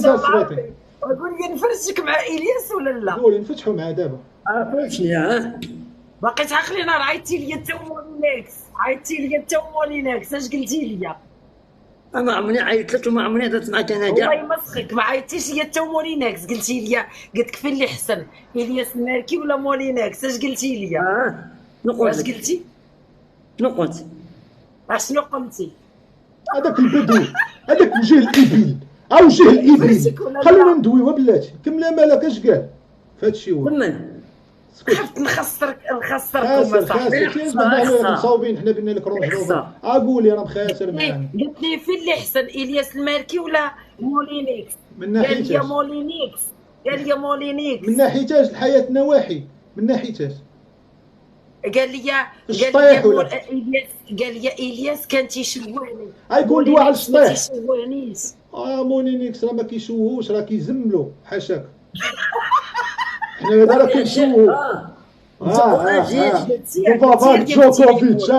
سير السويطي. قول لي نفرشك مع الياس ولا لا؟ قولي نفتحوا معاه دابا. فرشني باقي تعقلي نهار عيطتي لي انت ومولينكس، عيطتي لي انت ومولينكس، اش قلتي لي؟ ما عمرني عيطت لك وما عمرني هضرت معاك انا الله كاع. يمسخك، ما عيطتيش لي انت ومولينكس، قلتي لي قلت لك فين اللي حسن الياس المالكي ولا مولينكس؟ اش قلتي لي؟ نقول اش لك قلتي؟ شنو قلت؟ اشنو قلتي؟ هذاك البدوي، هذاك وجه الابل، وجه الابل. خلينا ندويوها بلاتي. كمل مالك اش قال في هادشي هو. كمل. خفت نخسركم خاسر حنا مصاوبين، حنا قلنا لك رونج روفر. قولي انا مخاسر معانا. قلت لي فين اللي حسن الياس المالكي ولا مولينكس؟ من ناحية قال لي مولينكس، قال لي مولينكس. من ناحيتاش الحياة نواحي، من ناحيتاش. قال لي الياس كان تيشوهني. يقول دوا على الشطيح. ما تيشوهنيش. مولينكس راه ما كيشوهوش، راه كيزملو حاشاك. حنا هذا راه كنشوهو. جوكوفيتش.